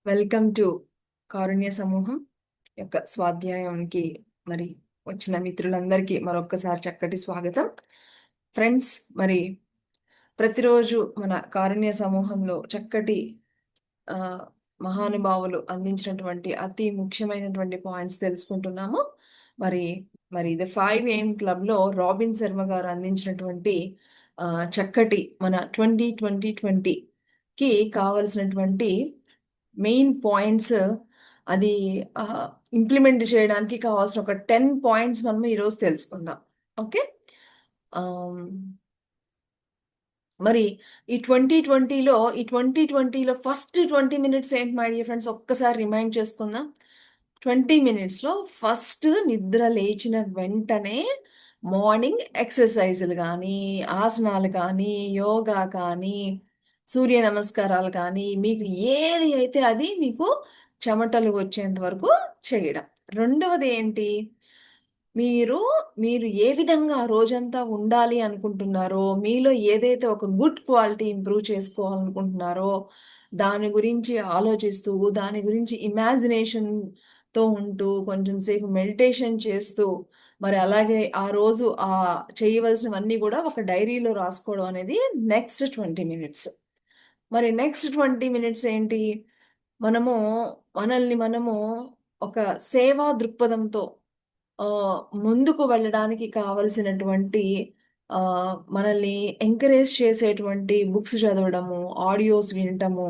Welcome to కారుణ్య సమూహం యొక్క స్వాధ్యాయానికి మరి వచ్చిన మిత్రులందరికీ మరొక్కసారి చక్కటి స్వాగతం. ఫ్రెండ్స్, మరి ప్రతిరోజు మన కారుణ్య సమూహంలో చక్కటి ఆ, మహానుభావులు అందించినటువంటి అతి ముఖ్యమైనటువంటి పాయింట్స్ తెలుసుకుంటున్నాము. మరి మరి ది 5 AM క్లబ్లో రాబిన్ శర్మ గారు అందించినటువంటి ఆ, చక్కటి మన 2020కి కావలసినటువంటి మెయిన్ పాయింట్స్ అది ఇంప్లిమెంట్ చేయడానికి కావాల్సిన ఒక 10 పాయింట్స్ మనం ఈరోజు తెలుసుకుందాం. ఓకే. మరి ఈ ట్వంటీ ట్వంటీలో ఫస్ట్ 20 minutes ఏంటి మై డియర్ ఫ్రెండ్స్, ఒక్కసారి రిమైండ్ చేసుకుందాం. 20 minutesలో ఫస్ట్ నిద్ర లేచిన వెంటనే మార్నింగ్ ఎక్సర్సైజులు కానీ, ఆసనాలు కానీ, యోగా కానీ, సూర్య నమస్కారాలు కానీ, మీకు ఏది అయితే అది మీకు చెమటలు వచ్చేంత వరకు చేయడం. రెండవది ఏంటి, మీరు మీరు ఏ విధంగా రోజంతా ఉండాలి అనుకుంటున్నారో, మీలో ఏదైతే ఒక గుడ్ క్వాలిటీ ఇంప్రూవ్ చేసుకోవాలనుకుంటున్నారో దాని గురించి ఆలోచిస్తూ, దాని గురించి ఇమాజినేషన్తో ఉంటూ, కొంచెం సేపు మెడిటేషన్ చేస్తూ, మరి అలాగే ఆ రోజు చేయవలసినవన్నీ కూడా ఒక డైరీలో రాసుకోవడం అనేది నెక్స్ట్ 20 minutes. మరి నెక్స్ట్ 20 minutes ఏంటి, మనము మనము ఒక సేవా దృక్పథంతో ఆ, ముందుకు వెళ్ళడానికి కావలసినటువంటి మనల్ని ఎంకరేజ్ చేసేటువంటి బుక్స్ చదవడము, ఆడియోస్ వినటము,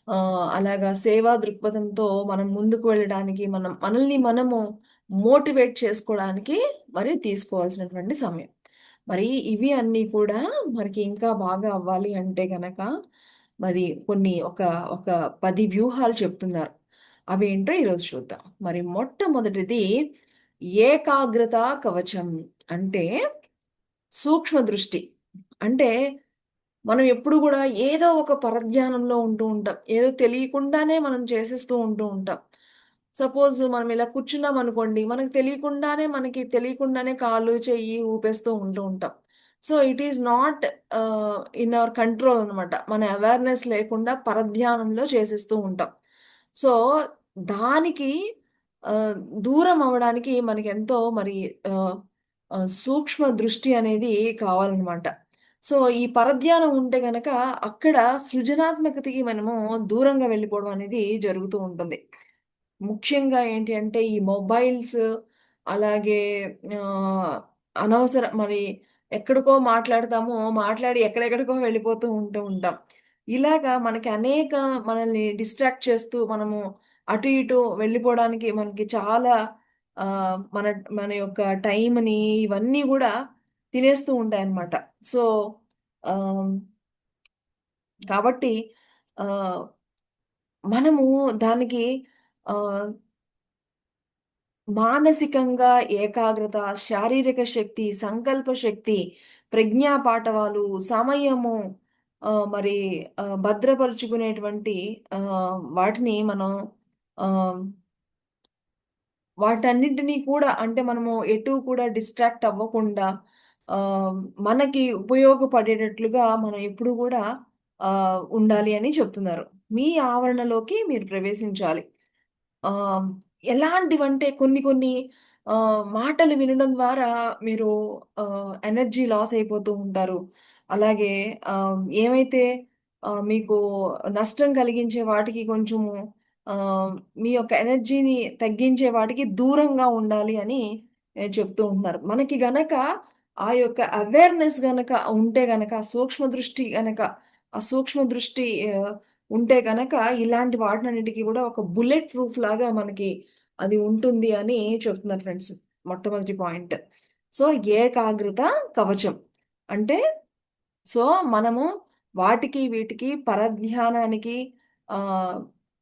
ఆ, అలాగా సేవా దృక్పథంతో మనం ముందుకు వెళ్ళడానికి మనల్ని మనము మోటివేట్ చేసుకోవడానికి మరి తీసుకోవాల్సినటువంటి సమయం. మరి ఇవి అన్నీ కూడా మనకి ఇంకా బాగా అవ్వాలి అంటే గనక మరి ఒక ఒక 10 వ్యూహాలు చెప్తున్నారు. అవి ఏంటో ఈరోజు చూద్దాం. మరి మొట్టమొదటిది ఏకాగ్రత కవచం. అంటే సూక్ష్మ దృష్టి. అంటే మనం ఎప్పుడు కూడా ఏదో ఒక పరధ్యానంలో ఉంటూ ఉంటాం. ఏదో తెలియకుండానే మనం చేసేస్తూ ఉంటూ ఉంటాం. సపోజ్ మనం ఇలా కూర్చున్నాం అనుకోండి, మనకి తెలియకుండానే కాళ్ళు, చెయ్యి ఊపేస్తూ ఉంటూ ఉంటాం. So it is not in our control అనమాట. మన అవేర్‌నెస్ లేకుండా పరధ్యానంలో చేసేస్తూ ఉంటాం. సో దానికి ఆహ్, దూరం అవ్వడానికి మనకెంతో మరి ఆహ్, సూక్ష్మ దృష్టి అనేది కావాలనమాట. సో ఈ పరధ్యానం ఉంటే గనక అక్కడ సృజనాత్మకతకి మనము దూరంగా వెళ్ళిపోవడం అనేది జరుగుతూ ఉంటుంది. ముఖ్యంగా ఏంటి అంటే ఈ మొబైల్స్, అలాగే ఆహ్, మరి ఎక్కడికో మాట్లాడతాము. మాట్లాడి ఎక్కడెక్కడికో ఉంటూ ఉంటాం. ఇలాగా మనకి మనల్ని డిస్ట్రాక్ట్ చేస్తూ మనము అటు ఇటు వెళ్ళిపోవడానికి మనకి చాలా మన మన యొక్క టైంని ఇవన్నీ గూడా తినేస్తూ ఉంటాయన్నమాట. సో, ఆహ్, కాబట్టి ఆహ్, మనము దానికి ఆహ్ మానసికంగా ఏకాగ్రత, శారీరక శక్తి, సంకల్ప శక్తి, ప్రజ్ఞా పాటవాలు, సమయము మరి భద్రపరుచుకునేటువంటి వాటిని మనం ఆహ్, వాటన్నిటిని కూడా అంటే మనము ఎటు కూడా డిస్ట్రాక్ట్ అవ్వకుండా ఆహ్, మనకి ఉపయోగపడేటట్లుగా మనం ఎప్పుడు గూడా ఉండాలి అని చెప్తున్నారు. మీ ఆవరణలోకి మీరు ప్రవేశించాలి. ఆహ్, ఎలాంటివంటే కొన్ని కొన్ని మాటలు వినడం ద్వారా మీరు ఎనర్జీ లాస్ అయిపోతూ ఉంటారు. అలాగే ఏమైతే మీకు నష్టం కలిగించే వాటికి కొంచెము ఆహ్, మీ యొక్క ఎనర్జీని తగ్గించే వాటికి దూరంగా ఉండాలి అని చెప్తూ ఉంటున్నారు. మనకి గనక ఆ యొక్క అవేర్‌నెస్ గనక ఉంటే గనక, ఆ సూక్ష్మ దృష్టి ఉంటే గనక ఇలాంటి వాటినన్నిటికి కూడా ఒక బుల్లెట్ ప్రూఫ్ లాగా మనకి అది ఉంటుంది అని చెప్తున్నారు ఫ్రెండ్స్. మొట్టమొదటి పాయింట్. సో, ఏకాగ్రత కవచం. అంటే సో, మనము వీటికి పరధ్యానానికి ఆహ్,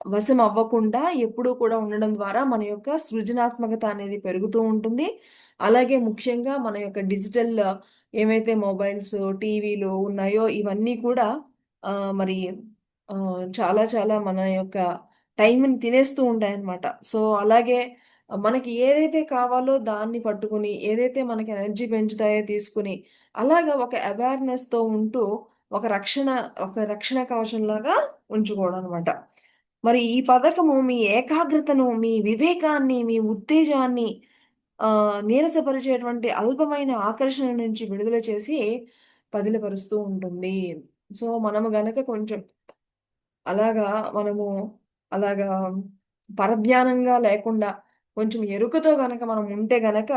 వశం అవ్వకుండా ఎప్పుడూ కూడా ఉండడం ద్వారా మన యొక్క సృజనాత్మకత అనేది పెరుగుతూ ఉంటుంది. అలాగే ముఖ్యంగా మన యొక్క డిజిటల్ ఏవైతే మొబైల్స్, టీవీలు ఉన్నాయో ఇవన్నీ కూడా మరి చాలా చాలా మన యొక్క టైంని తినేస్తూ ఉంటాయన్నమాట. సో, అలాగే మనకి ఏదైతే కావాలో దాన్ని పట్టుకొని, ఏదైతే మనకి ఎనర్జీ పెంచుతాయో తీసుకొని, అలాగా ఒక అవేర్‌నెస్‌తో ఉంటూ ఒక రక్షణ కవచంలాగా ఉంచుకోవడం అనమాట. మరి ఈ పథకము మీ ఏకాగ్రతను, మీ వివేకాన్ని, మీ ఉత్తేజాన్ని నీరసపరిచేటువంటి అల్పమైన ఆకర్షణ నుంచి విడుదల చేసి పదిలపరుస్తూ ఉంటుంది. సో, మనము గనక కొంచెం అలాగా మనము అలాగా పరధ్యానంగా లేకుండా కొంచెం ఎరుకతో గనక మనం ఉంటే గనక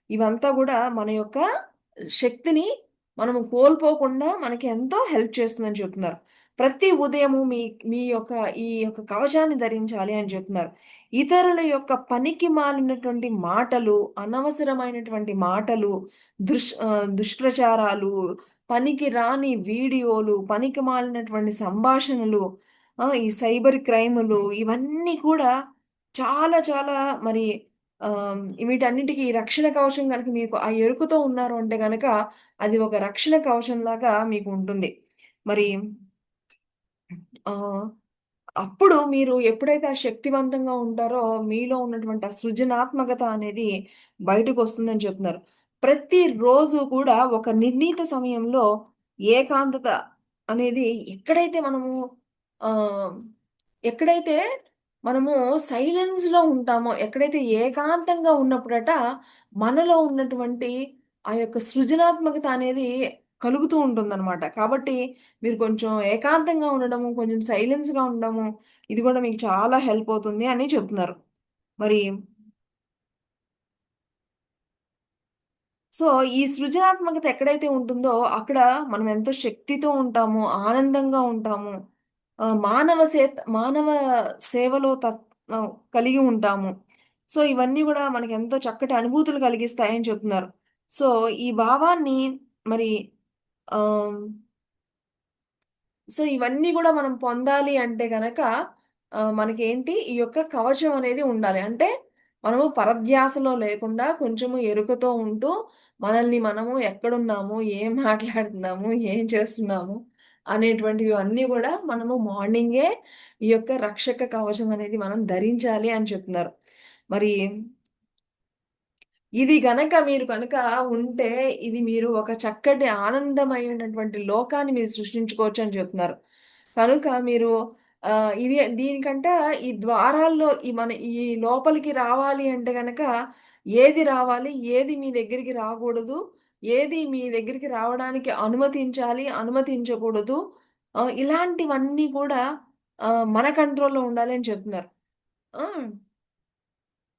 ఇవంతా గూడా మన యొక్క శక్తిని మనము కోల్పోకుండా మనకి ఎంతో హెల్ప్ చేస్తుందని చెప్తున్నారు. ప్రతి ఉదయము మీ మీ యొక్క ఈ యొక్క కవచాన్ని ధరించాలి అని చెప్తున్నారు. ఇతరుల యొక్క పనికి మాలినటువంటి మాటలు, అనవసరమైనటువంటి మాటలు, దుష్ప్రచారాలు, పనికి రాని వీడియోలు, పనికి మాలినటువంటి సంభాషణలు, ఈ సైబర్ క్రైములు ఇవన్నీ కూడా చాలా చాలా మరి వీటన్నిటికి రక్షణ కవచం గనుక మీకు ఆ ఎరుకతో ఉన్నారు అంటే గనక అది ఒక రక్షణ కవచంలాగా మీకు ఉంటుంది. మరి ఆహ్, అప్పుడు మీరు ఎప్పుడైతే ఆ శక్తివంతంగా ఉంటారో మీలో ఉన్నటువంటి ఆ సృజనాత్మకత అనేది బయటకొస్తుందని చెప్తున్నారు. ప్రతిరోజు కూడా ఒక నిర్ణీత సమయంలో ఏకాంతత అనేది ఆహ్, ఎక్కడైతే మనము సైలెన్స్‌లో ఉంటామో, ఎక్కడైతే ఏకాంతంగా ఉన్నప్పుడట మనలో ఉన్నటువంటి ఆ యొక్క సృజనాత్మకత అనేది కలుగుతూ ఉంటుందనమాట. కాబట్టి మీరు కొంచెం ఏకాంతంగా ఉండడము, కొంచెం సైలెన్స్‌గా ఉండడము, ఇది గూడా మీకు చాలా హెల్ప్ అవుతుంది అని చెప్తున్నారు. మరి సో, ఈ సృజనాత్మకత ఎక్కడైతే ఉంటుందో, అక్కడ మనం ఎంతో శక్తితో ఉంటాము, ఆనందంగా ఉంటాము. మానవ సేవలో కలిగి ఉంటాము. సో, ఇవన్నీ గూడా మనకెంతో చక్కటి అనుభూతులు కలిగిస్తాయని చెప్తున్నారు. సో, ఈ భావాన్ని మరి ఆహ్ సో, ఇవన్నీ గూడా మనం పొందాలి అంటే గనక మనకేంటి ఈ యొక్క కవచం అనేది ఉండాలి. అంటే మనము పరధ్యాసలో లేకుండా కొంచెము ఎరుకతో ఉంటూ మనల్ని మనము ఎక్కడున్నాము, ఏం మాట్లాడుతున్నాము, ఏం చేస్తున్నాము అనేటువంటివి అన్నీ గూడా మనము మార్నింగే ఈ యొక్క రక్షక కవచం అనేది మనం ధరించాలి అని చెప్తున్నారు. మరి ఇది గనక మీరు కనుక ఉంటే, ఇది మీరు ఒక చక్కటి ఆనందమైనటువంటి లోకాన్ని మీరు సృష్టించుకోవచ్చని చెప్తున్నారు. కనుక మీరు దీనికంట ఈ ద్వారాల్లో ఈ లోపలికి రావాలి అంటే గనక ఏది రావాలి? ఏది మీ దగ్గరికి రాకూడదు? ఏది మీ దగ్గరికి రావడానికి అనుమతించాలి? అనుమతించకూడదు? ఇలాంటివన్నీ కూడా మన కంట్రోల్‌లో ఉండాలి అని చెప్తున్నారు. ఆ!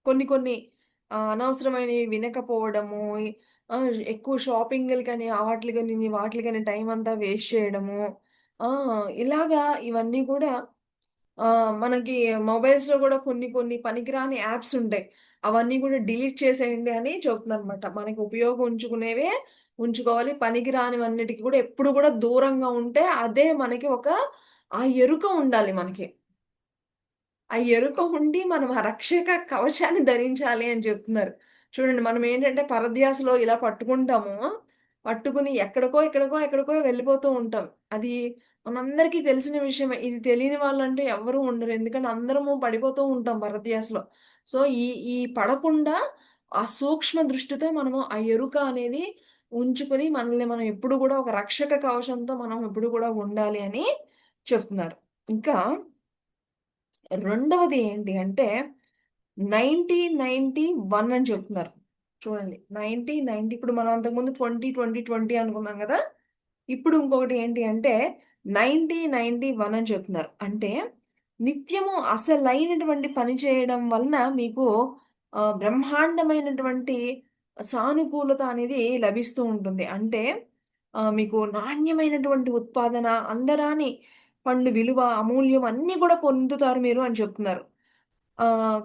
కొన్ని కొన్ని అనవసరమైనవి వినకపోవడము, ఎక్కువ షాపింగులకని ఆటిలకని, వాటిలకని టైమంతా వేస్ట్ చేయడము. ఆ! ఇలాగా ఇవన్నీ కూడా మనకి మొబైల్స్‌లో గూడా కొన్ని కొన్ని పనికిరాని యాప్స్ ఉంటాయి. అవన్నీ గూడా డిలీట్ చేసేయండి అని చెప్తున్నారనమాట. మనకి ఉపయోగం ఉంచుకునేవే ఉంచుకోవాలి. పనికిరానివన్నిటికి కూడా ఎప్పుడు గూడా దూరంగా ఉంటే అదే మనకి ఆ ఎరుక ఉండాలి మనకి. ఆ ఎరుక ఉండి మనం ఆ రక్షక కవచాన్ని ధరించాలి అని చెప్తున్నారు. చూడండి మనమేంటంటే పరధ్యాసలో ఇలా పట్టుకుంటాము. పట్టుకుని ఎక్కడికో వెళ్ళిపోతూ ఉంటాం. అది మనందరికీ తెలిసిన విషయమే. ఇది తెలియని వాళ్ళంటే ఎవ్వరూ ఉండరు. ఎందుకంటే అందరము పడిపోతూ ఉంటాం పరధ్యాసలో. సో, ఈ ఈ పడకుండా ఆ సూక్ష్మ దృష్టితో మనము ఆ ఎరుక అనేది ఉంచుకొని మనల్ని మనం ఎప్పుడు గూడా ఒక రక్షక కవచంతో మనం ఎప్పుడు కూడా ఉండాలి అని చెప్తున్నారు. ఇంకా రెండవది ఏంటి అంటే 90, 91 అని చెప్తున్నారు. చూడండి 90, 90 ఇప్పుడు మనం అంతకుముందు 20, 20, 20 అనుకున్నాం గదా! ఇప్పుడు ఇంకొకటి ఏంటి అంటే 90, 91 అని చెప్తున్నారు. అంటే నిత్యము అసలైనటువంటి పని చేయడం వలన మీకు బ్రహ్మాండమైనటువంటి సానుకూలత అనేది లభిస్తూ ఉంటుంది. అంటే మీకు నాణ్యమైనటువంటి ఉత్పాదన, అందరాని పండు విలువ, అమూల్యం అన్నీ గూడా పొందుతారు మీరు అని చెప్తున్నారు.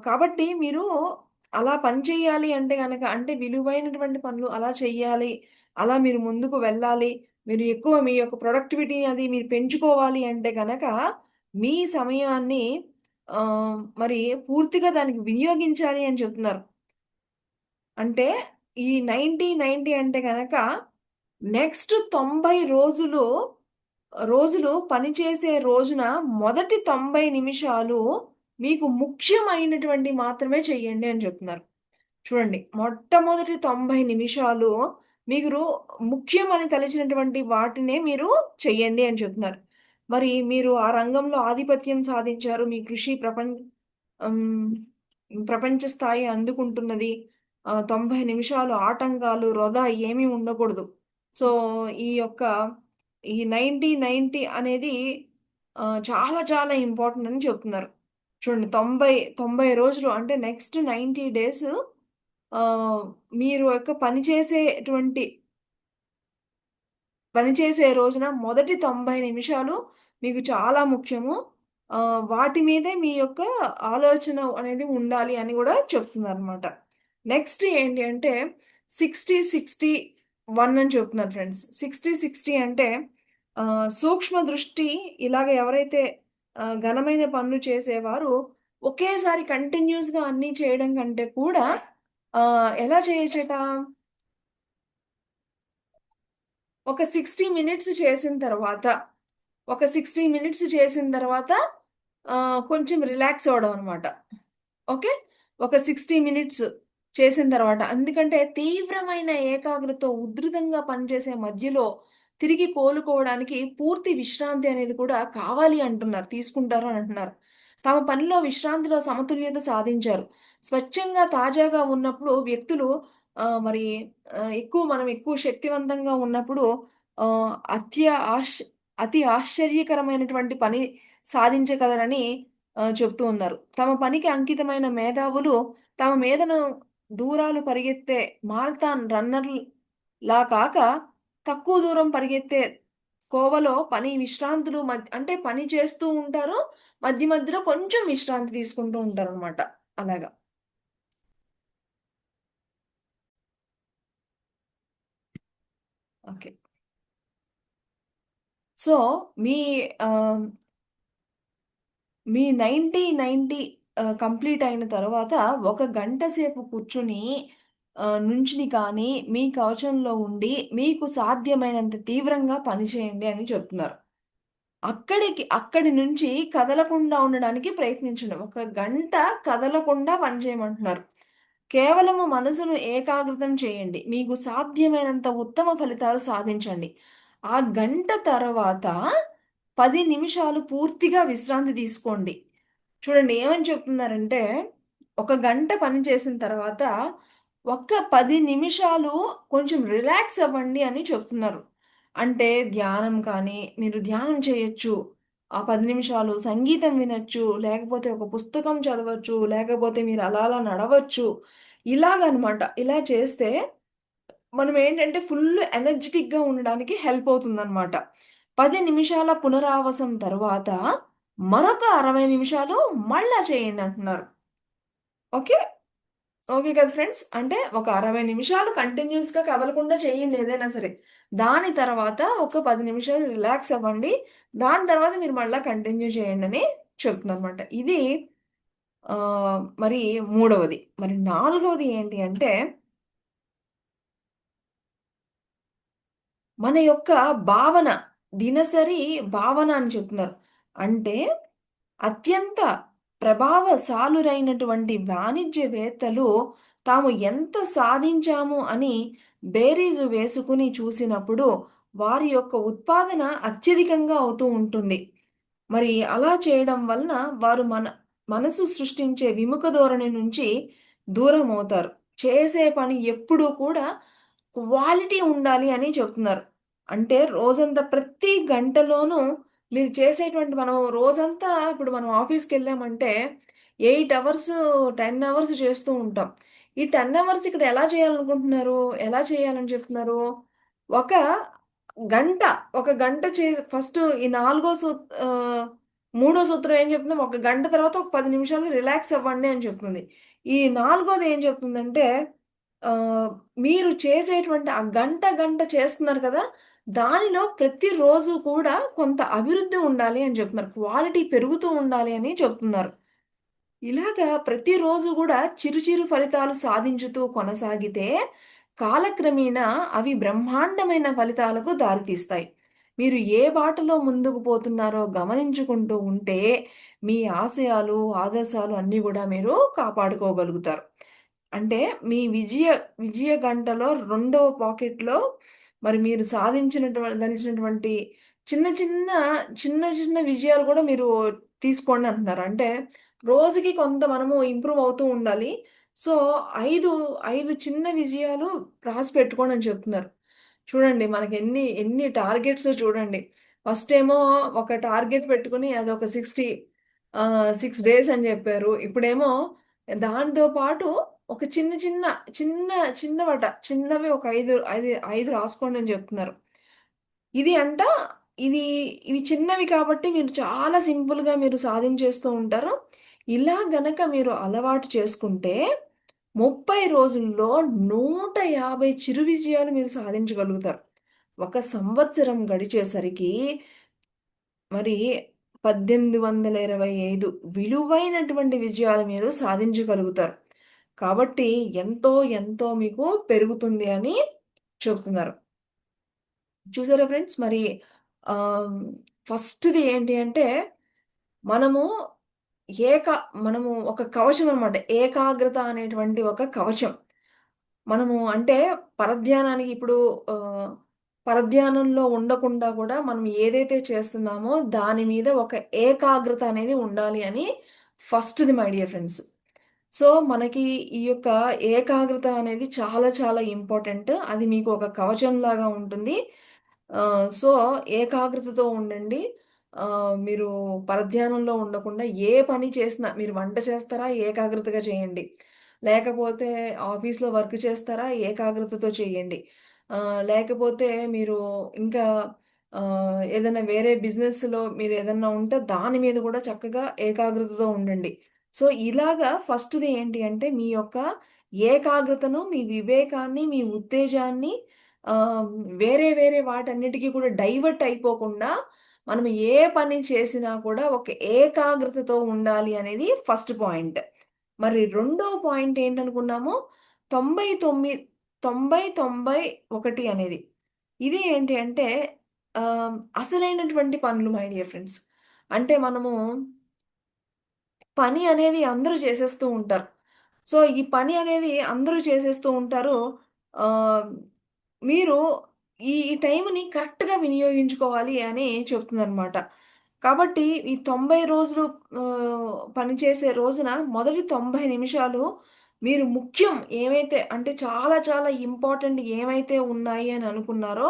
కాబట్టి మీరు అలా పని చేయాలి అంటే గనక అంటే విలువైనటువంటి పనులు అలా చెయ్యాలి. అలా మీరు ముందుకు వెళ్ళాలి. మీరు ఎక్కువ మీ యొక్క ప్రొడక్టివిటీ అది మీరు పెంచుకోవాలి అంటే గనక మీ సమయాన్ని మరి పూర్తిగా దానికి వినియోగించాలి అని చెప్తున్నారు. అంటే ఈ 90, 90 అంటే గనక నెక్స్ట్ 90 రోజులు పనిచేసే రోజున మొదటి 90 నిమిషాలు మీకు ముఖ్యమైనటువంటివి మాత్రమే చెయ్యండి అని చెప్తున్నారు. చూడండి మొట్టమొదటి 90 నిమిషాలు మీరు ముఖ్యమని తలచినటువంటి వాటినే మీరు చెయ్యండి అని చెప్తున్నారు. మరి మీరు ఆ రంగంలో ఆధిపత్యం సాధించారు. మీ కృషి హ్మ్, ప్రపంచ స్థాయి అందుకుంటున్నది. 90 నిమిషాలు ఆటంకాలు, వృధా ఏమీ ఉండకూడదు. సో, ఈ యొక్క ఈ 90, 90 అనేది చాలా చాలా ఇంపార్టెంట్ అని చెప్తున్నారు. చూడండి 90 రోజులు అంటే నెక్స్ట్ 90 డేస్ ఆహ్, మీరు యొక్క పనిచేసే రోజున మొదటి 90 నిమిషాలు మీకు చాలా ముఖ్యము. వాటి మీదే మీ యొక్క ఆలోచన అనేది ఉండాలి అని గూడా చెప్తున్నారనమాట. నెక్స్ట్ ఏంటి అంటే 60, 61 అని చెప్తున్నారు ఫ్రెండ్స్. 60, 60 అంటే సూక్ష్మ దృష్టి ఇలాగ ఎవరైతే ఘనమైన పనులు చేసేవారు ఒకేసారి కంటిన్యూయస్‌గా అన్నీ చేయడం కంటే కూడా ఎలా చేయొచ్చట? ఒక 60 మినిట్స్ చేసిన తర్వాత, ఒక 60 మినిట్స్ చేసిన తర్వాత కొంచెం రిలాక్స్ అవ్వడం అనమాట. ఓకే. ఒక 60 మినిట్స్ చేసిన తర్వాత ఎందుకంటే తీవ్రమైన ఏకాగ్రతతో ఉధృతంగా పనిచేసే మధ్యలో తిరిగి కోలుకోవడానికి పూర్తి విశ్రాంతి అనేది కూడా కావాలి అంటున్నారు. తీసుకుంటారు అని అంటున్నారు. తమ పనిలో విశ్రాంతిలో సమతుల్యత సాధించారు. స్వచ్ఛంగా తాజాగా ఉన్నప్పుడు వ్యక్తులు మరి మనం ఎక్కువ శక్తివంతంగా ఉన్నప్పుడు ఆహ్, అత్య ఆశ్ అతి ఆశ్చర్యకరమైనటువంటి పని సాధించగలరని చెప్తూ ఉన్నారు. తమ పనికి అంకితమైన మేధావులు తమ మీదను దూరాలు పరిగెత్తే మారథాన్ రన్నర్‌లా కాక, తక్కువ దూరం పరిగెత్తే కోవలో విశ్రాంతులు అంటే పని చేస్తూ ఉంటారు. మధ్య మధ్యలో కొంచెం విశ్రాంతి తీసుకుంటూ ఉంటారనమాట. అలాగా. ఓకే. సో, మీ ఆహ్, మీ 90, 90 కంప్లీట్ అయిన తర్వాత ఒక గంట సేపు కూర్చొని నుంచుని కానీ, మీ కవచంలో ఉండి, మీకు సాధ్యమైనంత తీవ్రంగా పని చేయండి అని చెప్తున్నారు. అక్కడి నుంచి కదలకుండా ఉండడానికి ప్రయత్నించండి. ఒక గంట కదలకుండా పని చేయమంటున్నారు. కేవలము మనసును ఏకాగ్రతం చేయండి. మీకు సాధ్యమైనంత ఉత్తమ ఫలితాలు సాధించండి. ఆ గంట తర్వాత 10 నిమిషాలు పూర్తిగా విశ్రాంతి తీసుకోండి. చూడండి ఏమని చెప్తున్నారంటే, ఒక గంట పని చేసిన తర్వాత, ఒక్క 10 నిమిషాలు కొంచెం రిలాక్స్ అవ్వండి అని చెప్తున్నారు. అంటే ధ్యానం కానీ, మీరు ధ్యానం చేయొచ్చు. ఆ 10 నిమిషాలు సంగీతం వినొచ్చు, లేకపోతే ఒక పుస్తకం చదవచ్చు, లేకపోతే మీరు అలా అలా నడవచ్చు. ఇలాగనమాట. ఇలా చేస్తే మనమేంటంటే ఫుల్లు ఎనర్జిటిక్‌గా ఉండడానికి హెల్ప్ అవుతుందనమాట. 10 నిమిషాల పునరావాసం తరువాత మరొక 60 నిమిషాలు మళ్ళా చేయండంటున్నారు. ఓకే. ఓకే కదా ఫ్రెండ్స్. అంటే ఒక 60 నిమిషాలు కంటిన్యూయస్‌గా కదలకుండా చేయండి ఏదైనా సరే. దాని తర్వాత ఒక 10 నిమిషాలు రిలాక్స్ అవ్వండి. దాని తర్వాత మీరు మళ్ళా కంటిన్యూ చేయండని చెప్తుందనమాట. ఇది మరి మూడవది. మరి నాలుగవది ఏంటి అంటే మన యొక్క భావన, దినసరి భావన అని చెప్తున్నారు. అంటే అత్యంత ప్రభావశాలురైనటువంటి వాణిజ్యవేత్తలు తాము ఎంత సాధించాము అని బేరీజు వేసుకుని చూసినప్పుడు వారి యొక్క ఉత్పాదన అత్యధికంగా అవుతూ ఉంటుంది. మరి అలా చేయడం వలన వారు మనసు సృష్టించే విముఖ ధోరణి నుంచి దూరమవుతారు. చేసే పని ఎప్పుడూ కూడా క్వాలిటీ ఉండాలి అని చెప్తున్నారు. అంటే రోజంతా ప్రతి గంటలోనూ మీరు చేసేటువంటి మనం రోజంతా ఇప్పుడు మనం ఆఫీస్‌కెళ్ళామంటే 8 అవర్స్, 10 అవర్స్ చేస్తూ ఉంటాం. ఈ 10 అవర్స్ ఇక్కడ ఎలా చేయాలనుకుంటున్నారు? ఎలా చేయాలని చెప్తున్నారు? ఒక గంట, ఒక గంట ఫస్ట్ ఈ మూడో సూత్రం ఏం చెప్తుంది? ఒక గంట తర్వాత ఒక 10 నిమిషాలు రిలాక్స్ అవ్వండి అని చెప్తుంది. ఈ నాలుగోది ఏం చెప్తుందంటే ఆహ్, మీరు చేసేటువంటి ఆ గంట, గంట చేస్తున్నారు కదా! దానిలో ప్రతిరోజు కూడా కొంత అభివృద్ధి ఉండాలి అని చెప్తున్నారు. క్వాలిటీ పెరుగుతూ ఉండాలి అని చెప్తున్నారు. ఇలాగా ప్రతిరోజు గూడా చిరు చిరు ఫలితాలు సాధించుతూ కొనసాగితే, కాలక్రమేణా అవి బ్రహ్మాండమైన ఫలితాలకు దారితీస్తాయి. మీరు ఏ బాటలో ముందుకు పోతున్నారో గమనించుకుంటూ ఉంటే, మీ ఆశయాలు, ఆదర్శాలు అన్నీ గూడా మీరు కాపాడుకోగలుగుతారు. అంటే మీ విజయ గంటలో రెండవ పాకెట్‌లో మరి మీరు దలిచినటువంటి చిన్న చిన్న, చిన్న చిన్న విజయాలు కూడా మీరు తీసుకోండి అంటున్నారు. అంటే రోజుకి కొంత మనము ఇంప్రూవ్ అవుతూ ఉండాలి. సో, 5, 5 చిన్న విజయాలు రాసి పెట్టుకోండి అని చెప్తున్నారు. చూడండి మనకి ఎన్ని ఎన్ని టార్గెట్స్ చూడండి. ఫస్ట్ ఏమో ఒక టార్గెట్ పెట్టుకొని అదొక 6 డేస్ అని చెప్పారు. ఇప్పుడేమో దాంతో పాటు ఒక చిన్న చిన్న, చిన్న చిన్నవట చిన్నవి ఒక 5 రాసుకోండి అని చెప్తున్నారు. ఇది అంట ఇది ఇవి చిన్నవి కాబట్టి మీరు చాలా సింపుల్‌గా మీరు సాధించేస్తూ ఉంటారు. ఇలా గనక మీరు అలవాటు చేసుకుంటే 30 రోజుల్లో 150 చిరు విజయాలు మీరు సాధించగలుగుతారు. ఒక సంవత్సరం గడిచేసరికి మరి 1825 విలువైనటువంటి విజయాలు మీరు సాధించగలుగుతారు. కాబట్టి ఎంతో ఎంతో మీకు పెరుగుతుంది అని చెప్తున్నారు. చూసారా ఫ్రెండ్స్? మరి ఆహ్, ఫస్ట్‌ది ఏంటి అంటే, మనము ఏక మనము ఒక కవచం అనమాట. ఏకాగ్రత అనేటువంటి ఒక కవచం. మనము అంటే పరధ్యానానికి ఇప్పుడు ఆహ్, పరధ్యానంలో ఉండకుండా కూడా మనం ఏదైతే చేస్తున్నామో దాని మీద ఒక ఏకాగ్రత అనేది ఉండాలి అని ఫస్ట్‌ది మై డియర్ ఫ్రెండ్స్. సో, మనకి ఈ యొక్క ఏకాగ్రత అనేది చాలా చాలా ఇంపార్టెంట్. అది మీకు ఒక కవచంలాగా ఉంటుంది. సో, ఏకాగ్రతతో ఉండండి. మీరు పరధ్యానంలో ఉండకుండా ఏ పని చేసినా మీరు వంట చేస్తారా? ఏకాగ్రతగా చేయండి. లేకపోతే ఆఫీస్‌లో వర్క్ చేస్తారా? ఏకాగ్రతతో చేయండి. లేకపోతే మీరు ఇంకా ఏదైనా వేరే బిజినెస్‌లో మీరేదన్నా ఉంటే దాని మీద కూడా చక్కగా ఏకాగ్రతతో ఉండండి. సో, ఇలాగా ఫస్ట్‌ది ఏంటి అంటే మీ యొక్క ఏకాగ్రతను, మీ వివేకాన్ని, మీ ఉత్తేజాన్ని ఆహ్, వేరే వేరే వాటన్నిటికి కూడా డైవర్ట్ అయిపోకుండా మనం ఏ పని చేసినా కూడా ఒక ఏకాగ్రతతో ఉండాలి అనేది ఫస్ట్ పాయింట్. మరి రెండో పాయింట్ ఏంటనుకున్నాము 99 90, 91 అనేది. ఇది ఏంటి అంటే అసలైనటువంటి పనులు మై డియర్ ఫ్రెండ్స్. అంటే మనము పని అనేది అందరూ చేసేస్తూ ఉంటారు. సో, ఈ పని అనేది అందరూ చేసేస్తూ ఉంటారు. ఆహ్, మీరు ఈ టైంని కరెక్ట్‌గా వినియోగించుకోవాలి అని చెప్తుందనమాట. కాబట్టి ఈ 90 రోజులు పనిచేసే రోజున మొదటి 90 నిమిషాలు మీరు ముఖ్యం ఏమైతే అంటే చాలా చాలా ఇంపార్టెంట్ ఏమైతే ఉన్నాయి అని అనుకున్నారో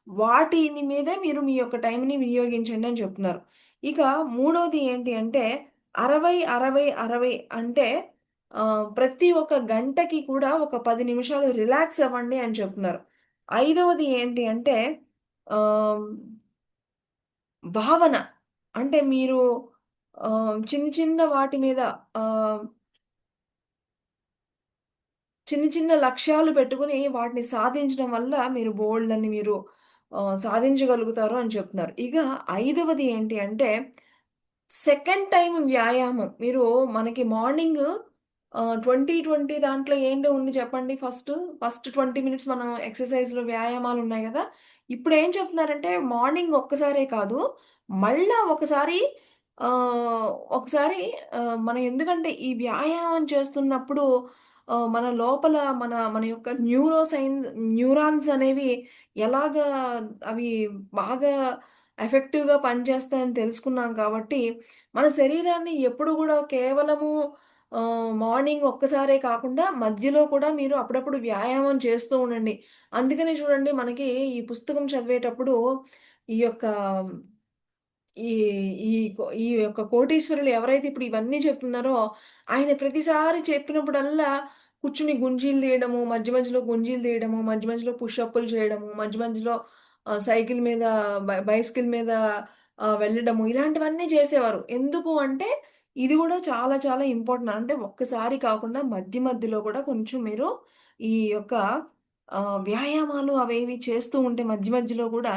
వాటిని మీదే మీరు మీ యొక్క టైంని వినియోగించండి అని చెప్తున్నారు. ఇక మూడోది ఏంటి అంటే 60, 60, 60 అంటే ప్రతి ఒక్క గంటకి కూడా ఒక 10 నిమిషాలు రిలాక్స్ అవ్వండి అని చెప్తున్నారు. ఐదవది ఏంటి అంటే ఆహ్, భావన. అంటే మీరు చిన్న చిన్న వాటి మీద ఆహ్, చిన్న చిన్న లక్ష్యాలు పెట్టుకొని వాటిని సాధించడం వల్ల మీరు బోలెడన్ని మీరు సాధించగలుగుతారు అని చెప్తున్నారు. ఇక ఐదవది ఏంటి అంటే సెకండ్ టైమ్ వ్యాయామం. మీరు మనకి మార్నింగ్ 20, 20 దాంట్లో ఏంటో ఉంది చెప్పండి ఫస్ట్ 20 మినిట్స్ మనం ఎక్సర్‌సైజ్‌లు, వ్యాయామాలున్నాయి గదా! ఇప్పుడేం చెప్తున్నారంటే మార్నింగ్ ఒక్కసారే కాదు, మళ్ళా ఆహ్, ఒకసారి మనం ఎందుకంటే ఈ వ్యాయామం చేస్తున్నప్పుడు మన లోపల మన యొక్క న్యూరాన్స్ అనేవి ఎలాగా అవి బాగా ఎఫెక్టివ్‌గా పనిచేస్తాయని తెలుసుకున్నాం కాబట్టి, మన శరీరాన్ని ఎప్పుడు గూడా కేవలము మార్నింగ్ ఒక్కసారే కాకుండా మధ్యలో కూడా మీరు అప్పుడప్పుడు వ్యాయామం చేస్తూ ఉండండి. అందుకనే చూడండి మనకి ఈ పుస్తకం చదివేటప్పుడు ఈ యొక్క ఈ ఈ యొక్క కోటీశ్వరులు ఎవరైతే ఇప్పుడు ఇవన్నీ చెప్తున్నారో, ఆయన ప్రతిసారి చెప్పినప్పుడల్లా కూర్చొని గుంజీలు తీయడము, మధ్య మధ్యలో గుంజీలు తీయడము, మధ్య మధ్యలో పుషప్పులు చేయడము, మధ్య మధ్యలో సైకిల్ మీద బైసికిల్ మీద వెళ్ళడము ఇలాంటివన్నీ చేసేవారు. ఎందుకు అంటే ఇది గూడా చాలా చాలా ఇంపార్టెంట్. అంటే ఒక్కసారి కాకుండా మధ్య మధ్యలో కూడా కొంచెం మీరు ఈ యొక్క వ్యాయామాలు అవేవి చేస్తూ ఉంటే మధ్య మధ్యలో గూడా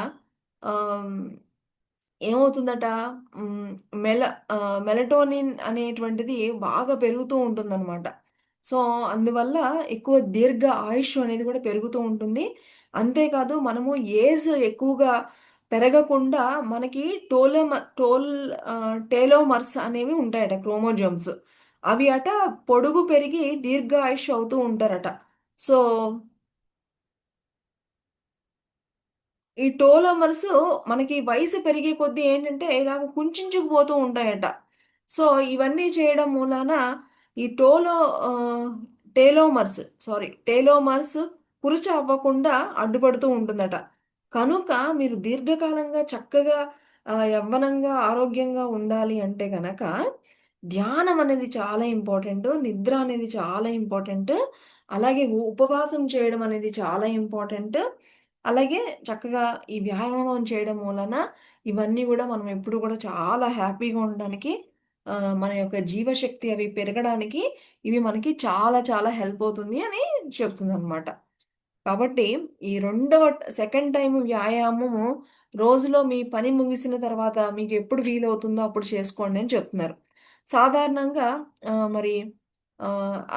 ఆహ్ ఏమవుతుందట హ్మ్. మెలటోనిన్ అనేటువంటిది బాగా పెరుగుతూ ఉంటుందనమాట. సో, అందువల్ల ఎక్కువ దీర్ఘ ఆయుష్షు అనేది కూడా పెరుగుతూ ఉంటుంది. అంతేకాదు మనము ఏజ్ ఎక్కువగా పెరగకుండా మనకి టేలోమర్స్ అనేవి ఉంటాయట క్రోమోజోమ్స్. అవి పొడుగు పెరిగి దీర్ఘ ఆయుష్షు అవుతూ ఉంటారట. సో ఈ టోలోమర్స్ మనకి వయసు పెరిగే కొద్దీ ఏంటంటే ఇలాగ కుంచుకుపోతూ ఉంటాయట. సో, ఇవన్నీ చేయడం మూలాన ఈ టేలోమర్స్ టేలోమర్స్ పురుచ అవ్వకుండా అడ్డుపడుతూ ఉంటుందట. కనుక మీరు దీర్ఘకాలంగా చక్కగా యవ్వనంగా, ఆరోగ్యంగా ఉండాలి అంటే గనక ధ్యానం అనేది చాలా ఇంపార్టెంటు. నిద్ర అనేది చాలా ఇంపార్టెంటు. అలాగే ఉపవాసం చేయడం అనేది చాలా ఇంపార్టెంటు. అలాగే చక్కగా ఈ వ్యాయామం చేయడం మూలన ఇవన్నీ గూడా మనం ఎప్పుడు గూడా చాలా హ్యాపీగా ఉండడానికి మన యొక్క జీవశక్తి అవి పెరగడానికి ఇవి మనకి చాలా చాలా హెల్ప్ అవుతుంది అని చెప్తుందనమాట. కాబట్టి ఈ సెకండ్ టైమ్ వ్యాయామము రోజులో మీ పని ముగిసిన తర్వాత మీకెప్పుడు వీలవుతుందో అప్పుడు చేసుకోండి అని చెప్తున్నారు. సాధారణంగా మరి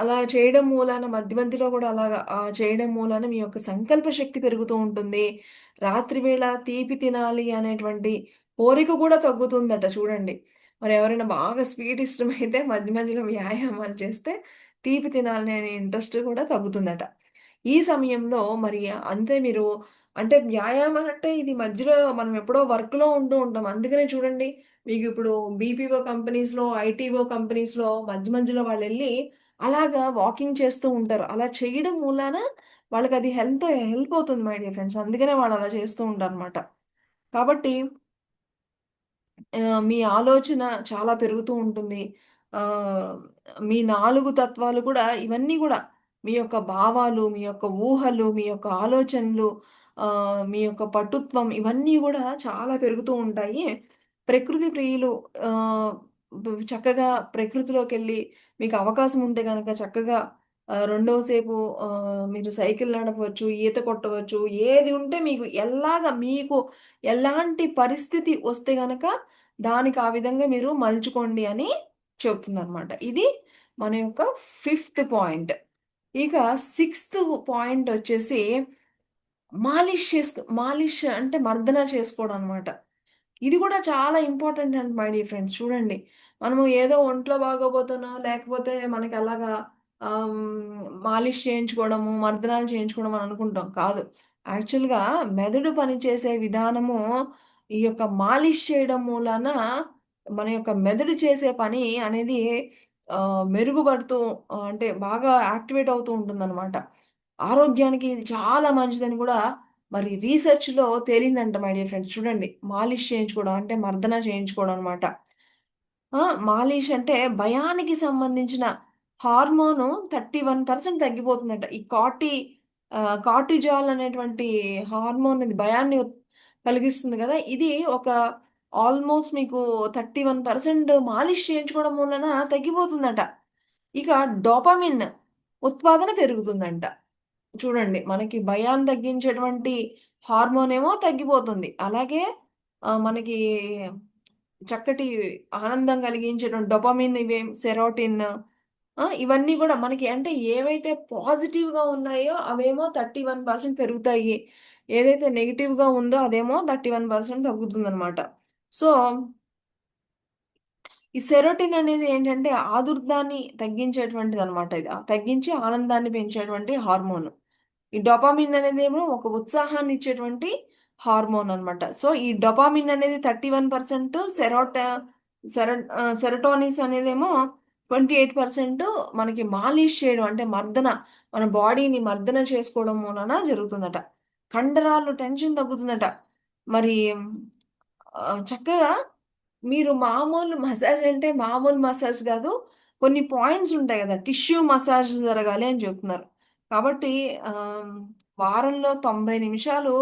అలా చేయడం మూలాన మధ్య మధ్యలో గూడా అలాగా చేయడం మూలాన మీ యొక్క సంకల్ప శక్తి పెరుగుతూ ఉంటుంది. రాత్రి వేళ తీపి తినాలి అనేటువంటి కోరిక గూడా తగ్గుతుందట చూడండి. మరి ఎవరైనా బాగా స్వీట్ ఇష్టమైతే మధ్య మధ్యలో వ్యాయామాలు చేస్తే తీపి తినాలనే ఇంట్రెస్ట్ కూడా తగ్గుతుందట. ఈ సమయంలో మరి అంతే మీరు అంటే వ్యాయామం అంటే ఇది మధ్యలో మనం ఎప్పుడో వర్క్‌లో ఉంటూ ఉంటాం. అందుకనే చూడండి మీకిప్పుడు బీపీఓ కంపెనీస్‌లో, ఐటీఓ కంపెనీస్‌లో మధ్య మధ్యలో వాళ్ళెళ్లి అలాగా వాకింగ్ చేస్తూ ఉంటారు. అలా చేయడం మూలాన వాళ్ళకది హెల్ప్ అవుతుంది మై డియర్ ఫ్రెండ్స్. అందుకనే వాళ్ళలా చేస్తూ ఉంటారనమాట. కాబట్టి మీ ఆలోచన చాలా పెరుగుతూ ఉంటుంది. ఆహ్, మీ 4 తత్వాలు కూడా ఇవన్నీ గూడా మీ యొక్క భావాలు, మీ యొక్క ఊహలు, మీ యొక్క ఆలోచనలు, మీ యొక్క పటుత్వం ఇవన్నీ గూడా చాలా పెరుగుతూ ఉంటాయి. ప్రకృతి ప్రియులు ఆహ్, చక్కగా ప్రకృతిలోకెళ్ళి మీకు అవకాశం ఉంటే గనక చక్కగా రెండవ సేపు మీరు సైకిల్ నడపవచ్చు, ఈత కొట్టవచ్చు. ఏది ఉంటే మీకు ఎలాంటి పరిస్థితి వస్తే గనక దానికి ఆ విధంగా మీరు మలుచుకోండి అని చెప్తుందనమాట. ఇది మన యొక్క ఫిఫ్త్ పాయింట్. ఇక సిక్స్త్ పాయింట్ వచ్చేసి మాలిష్ అంటే మర్దన చేసుకోవడం అనమాట. ఇది కూడా చాలా ఇంపార్టెంట్ అండి మై డియర్ ఫ్రెండ్స్. చూడండి, మనము ఏదో ఒంట్లో బాగోపోతేనో, లేకపోతే మనకి అలాగా మాలిష్ చేయించుకోవడము, మర్దనాలు చేయించుకోవడం అని అనుకుంటాం. కాదు. యాక్చువల్‌గా మెదడు పనిచేసే విధానము ఈ యొక్క మాలిష్ చేయడం మూలాన మన యొక్క మెదడు చేసే పని అనేది మెరుగుపడుతూ అంటే బాగా యాక్టివేట్ అవుతూ ఉంటుందనమాట. ఆరోగ్యానికి ఇది చాలా మంచిదని గూడా మరి రీసెర్చ్‌లో తేలిందంట మై డియర్ ఫ్రెండ్స్. చూడండి, మాలిష్ చేయించుకోవడం అంటే మర్దన చేయించుకోవడం అనమాట. మాలిష్ అంటే భయానికి సంబంధించిన హార్మోను 31% తగ్గిపోతుందట. కార్టిజాల్ అనేటువంటి హార్మోన్ ఇది భయాన్ని కలిగిస్తుంది గదా! ఇది ఒక ఆల్‌మోస్ట్ మీకు 31% మాలిష్ చేయించుకోవడం వలన తగ్గిపోతుందట. ఇక డోపమిన్ ఉత్పాదన పెరుగుతుందంట. చూడండి, మనకి భయాన్ని తగ్గించేటువంటి హార్మోనేమో తగ్గిపోతుంది. అలాగే మనకి చక్కటి ఆనందం కలిగించేటువంటి డోపమిన్ సెరోటిన్ ఇవన్నీ గూడా మనకి అంటే ఏవైతే పాజిటివ్‌గా ఉన్నాయో అవేమో 31% పెరుగుతాయి. ఏదైతే నెగెటివ్‌గా ఉందో అదేమో 31% తగ్గుతుందనమాట. సో, ఈ సెరోటిన్ అనేది ఏంటంటే ఆదుర్దాన్ని తగ్గించేటువంటిదనమాట ఇది. తగ్గించి ఆనందాన్ని పెంచేటువంటి హార్మోన్. ఈ డోపామిన్ అనేదేమో ఒక ఉత్సాహాన్ని ఇచ్చేటువంటి హార్మోన్ అన్నమాట. సో, ఈ డోపామిన్ అనేది 31% సెరటోనిస్ అనేదేమో 28% మనకి మాలిష్ చేయడం అంటే మన బాడీని మర్దన చేసుకోవడం మూలన జరుగుతుందట. కండరాలు టెన్షన్ తగ్గుతుందట. మరి చక్కగా మీరు మామూలు మసాజ్ అంటే మామూలు మసాజ్ గాదు. కొన్ని పాయింట్స్ ఉంటాయి గదా! టిష్యూ మసాజ్ జరగాలి అని జెప్తున్నారు. కాబట్టి ఆహ్, వారంలో 90 నిమిషాలు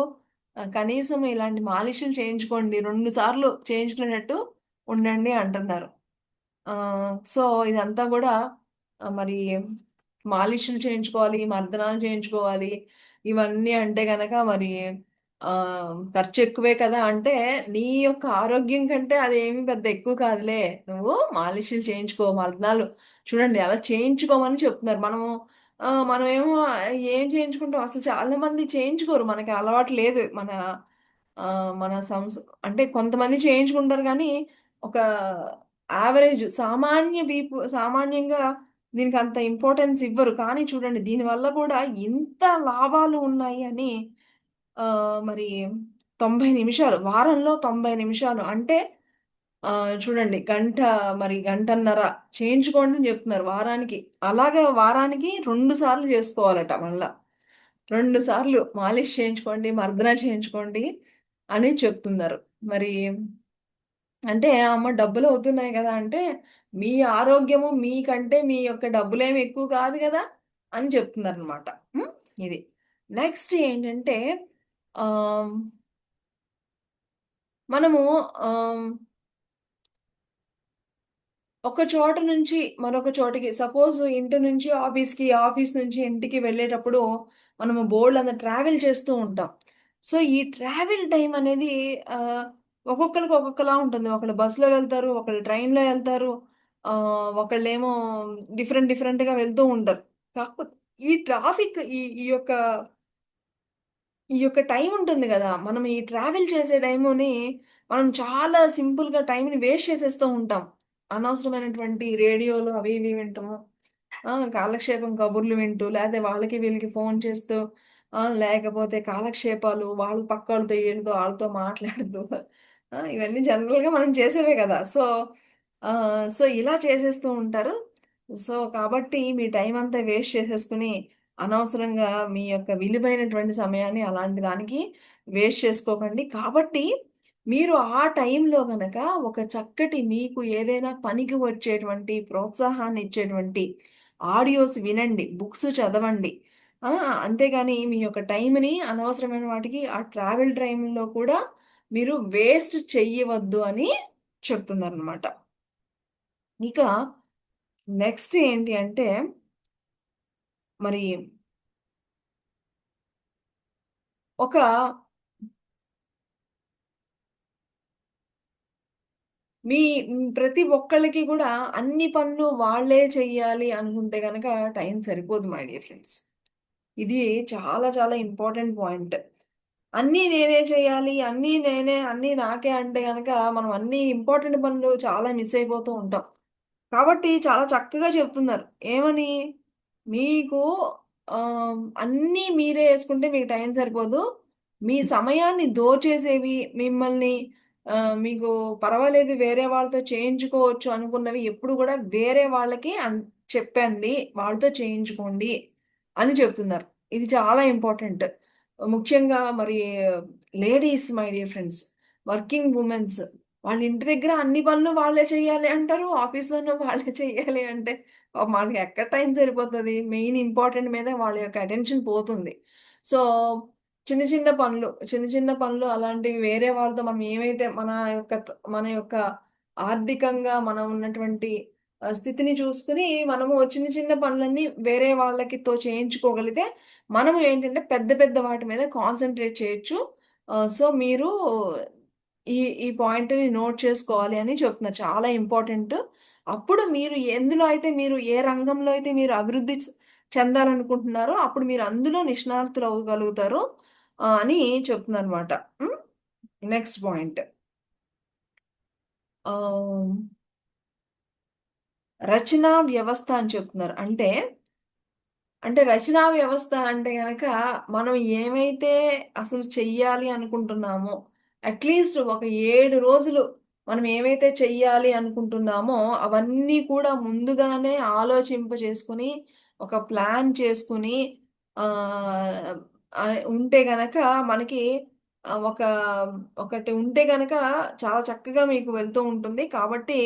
కనీసం ఇలాంటి మాలిష్‌లు చేయించుకోండి. 2 సార్లు చేయించుకునేటట్టు ఉండండి అంటున్నారు. సో, ఇదంతా గూడా మరి మాలిష్‌లు చేయించుకోవాలి, మర్దనాలు చేయించుకోవాలి. ఇవన్నీ అంటే గనక మరి ఖర్చెక్కువే కదా! అంటే నీ యొక్క ఆరోగ్యం కంటే అదేమి పెద్ద ఎక్కువ కాదులే. నువ్వు మాలిష్‌లు చేయించుకో, మర్దనాలు చూడండి అలా చేయించుకోమని చెప్తున్నారు. మనమేమో ఏం చేయించుకుంటాం అసలు చాలా మంది చేయించుకోరు. మనకి అలవాటు లేదు. మన అంటే కొంతమంది చేయించుకుంటారు గానీ, ఒక సామాన్యంగా దీనికంత ఇంపార్టెన్స్ ఇవ్వరు. కానీ చూడండి దీనివల్ల గూడా ఇంత లాభాలు ఉన్నాయి అని మరి 90 నిమిషాలు. వారంలో 90 నిమిషాలు. అంటే చూడండి గంట, మరి గంటన్నర చేయించుకోండి అని చెప్తున్నారు వారానికి. అలాగే వారానికి 2 సార్లు చేసుకోవాలట మళ్ళా. 2 సార్లు మాలిష్ చేయించుకోండి, మర్దన చేయించుకోండి అని చెప్తున్నారు. మరి అంటే అమ్మ డబ్బులు అవుతున్నాయి కదా! అంటే మీ ఆరోగ్యము మీకంటే మీ యొక్క డబ్బులేమి ఎక్కువ కాదు గదా! అని చెప్తున్నారనమాట. హ్మ్. ఇది. నెక్స్ట్ ఏంటంటే ఆహ్, మనము ఆహ్ ఒక చోట నుంచి మరొక చోటికి సపోజ్ ఇంటి నుంచి ఆఫీస్‌కి, ఆఫీస్ నుంచి ఇంటికి వెళ్ళేటప్పుడు మనము బోలెడంత ట్రావెల్ చేస్తూ ఉంటాం. సో, ఈ ట్రావెల్ టైమ్ అనేది ఒక్కొక్కళ్ళకి ఒక్కొక్కలా ఉంటుంది. ఒకళ్ళు బస్‌లో వెళ్తారు, ఒకళ్ళు ట్రైన్‌లో ఎళ్తారు. ఒకళ్ళేమో డిఫరెంట్‌గా వెళ్తూ ఉంటారు. కాకపోతే ఈ ట్రాఫిక్ ఈ యొక్క టైం ఉంటుంది గదా! మనం ఈ ట్రావెల్ చేసే టైముని మనం చాలా సింపుల్‌గా టైంని వేస్ట్ చేసేస్తూ ఉంటాం. అనవసరమైనటువంటి రేడియోలు అవి ఇవి వింటము. కాలక్షేపం కబుర్లు వింటూ, లేతే వాళ్ళకి వీళ్ళకి ఫోను చేస్తూ, లేకపోతే కాలక్షేపాలు వాళ్ళు పక్కోళ్ళతో ఈళ్ళతో ఆళ్ళతో మాట్లాడుతూ ఇవన్నీ జనరల్‌గా మనం చేసేవే గదా! సో, ఇలా చేసేస్తూ ఉంటారు. సో, కాబట్టి మీ టైమంతా వేస్ట్ చేసేసుకొని అనవసరంగా మీ యొక్క విలువైనటువంటి సమయాన్ని అలాంటి దానికి వేస్ట్ చేసుకోకండి. కాబట్టి మీరు ఆ టైంలో గనక ఒక చక్కటి మీకు ఏదైనా పనికి వచ్చేటువంటి, ప్రోత్సాహాన్ని ఇచ్చేటువంటి ఆడియోస్ వినండి, బుక్స్ చదవండి. ఆ! అంతేగాని మీ యొక్క టైంని అనవసరమైన వాటికి ఆ ట్రావెల్ టైంలో కూడా మీరు వేస్ట్ చెయ్యవద్దు అని చెప్తున్నారనమాట. ఇక నెక్స్ట్ ఏంటి అంటే మరి ఒక మీ ప్రతి ఒక్కళ్ళకి గూడా అన్ని పనులు వాళ్ళే చెయ్యాలి అనుకుంటే గనక టైం సరిపోదు మై డియర్ ఫ్రెండ్స్. ఇది చాలా చాలా ఇంపార్టెంట్ పాయింట్. అన్నీ నేనే చేయాలి, అన్నీ నాకే అంటే గనక మనం అన్ని ఇంపార్టెంట్ పనులు చాలా మిస్ అయిపోతూ ఉంటాం. కాబట్టి చాలా చక్కగా చెప్తున్నారు. ఏమని? మీకు అన్నీ మీరే యేసుకుంటే మీకు టైం సరిపోదు. మీ సమయాన్ని దోచేసేవి, మిమ్మల్ని మీకు పర్వాలేదు వేరే వాళ్ళతో చేయించుకోవచ్చు అనుకున్నవి ఎప్పుడు గూడా వేరే వాళ్ళకి చెప్పండి. వాళ్ళతో చేయించుకోండి అని చెప్తున్నారు. ఇది చాలా ఇంపార్టెంట్. ముఖ్యంగా మరి ladies my dear friends, working womens వాళ్ళ ఇంటి దగ్గర అన్ని పనులు వాళ్ళే చేయాలి అంటారు. ఆఫీస్‌లోనూ వాళ్ళే చేయాలి అంటే పాపం వాళ్ళకి ఎక్కడ టైం సరిపోతది? మెయిన్ ఇంపార్టెంట్ మీద వాళ్ళ యొక్క అటెన్షన్ పోతుంది. సో, చిన్న చిన్న పనులు అలాంటివి వేరే వాళ్ళతో మనం ఏమైతే మన యొక్క ఆర్థికంగా మనం ఉన్నటువంటి స్థితిని చూసుకొని మనము చిన్న చిన్న పనులన్నీ వేరే వాళ్ళకితో చేయించుకోగలిగితే, మనము ఏంటంటే పెద్ద పెద్ద వాటి మీద కాన్సంట్రేట్ చేయొచ్చు. సో, మీరు ఈ ఈ పాయింట్‌ని నోట్ చేసుకోవాలి అని చెప్తున్నారు. చాలా ఇంపార్టెంట్. అప్పుడు మీరు ఎందులో అయితే మీరు ఏ రంగంలో అయితే మీరు అభివృద్ధి చెందాలనుకుంటున్నారో, అప్పుడు మీరు అందులో నిష్ణాతులవ్వగలుగుతారు అని చెప్తున్నానన్నమాట. హ్మ్. Next point. ఆహ్, రచనా వ్యవస్థ అని చెప్తున్నారు. అంటే రచనా వ్యవస్థ అంటే గనక, మనం ఏమైతే అసలు చెయ్యాలి అనుకుంటున్నామో, అట్‌లీస్ట్ ఒక 7 రోజులు మనం ఏమైతే చెయ్యాలి అనుకుంటున్నామో, అవన్నీ కూడా ముందుగానే ఆలోచింపజేసుకొని, ఒక ప్లాన్ చేసుకొని ఆహ్, ఉంటే గనక మనకి ఒక ఒకటి ఉంటే గనక చాలా చక్కగా మీకు వెళ్తూ ఉంటుంది. కాబట్టి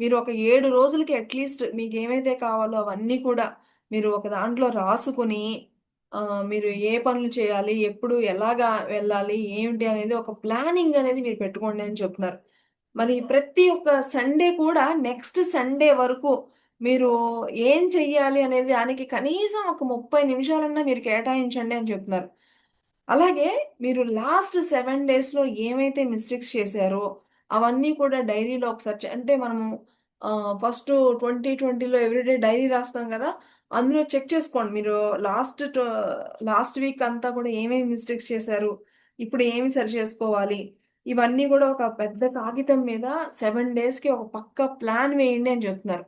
మీరు ఒక 7 రోజులకి అట్‌లీస్ట్ మీకేమైతే కావాలో అవన్నీ కూడా మీరు ఒక దాంట్లో రాసుకొని మీరు ఏ పనులు చేయాలి? ఎప్పుడు ఎలాగా వెళ్ళాలి? ఏమిటి అనేది ఒక ప్లానింగ్ అనేది మీరు పెట్టుకోండి అని చెప్తున్నారు. మరి ప్రతి ఒక్క సండే కూడా నెక్స్ట్ సండే వరకు మీరు ఏం చెయ్యాలి అనేది దానికి కనీసం ఒక 30 నిమిషాలన్నా మీరు కేటాయించండి అని చెప్తున్నారు. అలాగే మీరు లాస్ట్ 7 డేస్‌లో ఏమైతే మిస్టేక్స్ చేశారో, అవన్నీ కూడా డైరీలో ఒకసారి అంటే మనము ఫస్టు 2020లో ఎవ్రీడే డైరీ రాస్తాం గదా! అందులో చెక్ చేసుకోండి. మీరు లాస్ట్ ట లాస్ట్ వీక్ అంతా కూడా ఏమేమి మిస్టేక్స్ చేశారు? ఇప్పుడు ఏమి సరి చేసుకోవాలి? ఇవన్నీ గూడా ఒక పెద్ద కాగితం మీద 7 డేస్‌కి ఒక పక్కా ప్లాన్ వేయండి అని చెప్తున్నారు.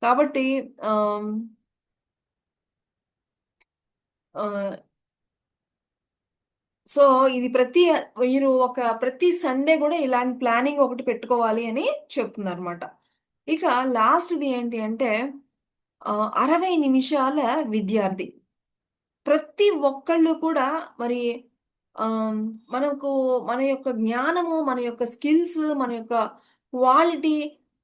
కాబట్టి ఆహ్, ఆహ్ సో ఇది మీరు ప్రతి సండే కూడా ఇలాంటి ప్లానింగ్ ఒకటి పెట్టుకోవాలి అని చెప్తున్నారు అనమాట. ఇక లాస్ట్ది ఏంటి అంటే 60 నిమిషాల విద్యార్థి. ప్రతి ఒక్కళ్ళు కూడా మరి ఆహ్, మనకు మన యొక్క జ్ఞానము, మన యొక్క స్కిల్స్, మన యొక్క క్వాలిటీ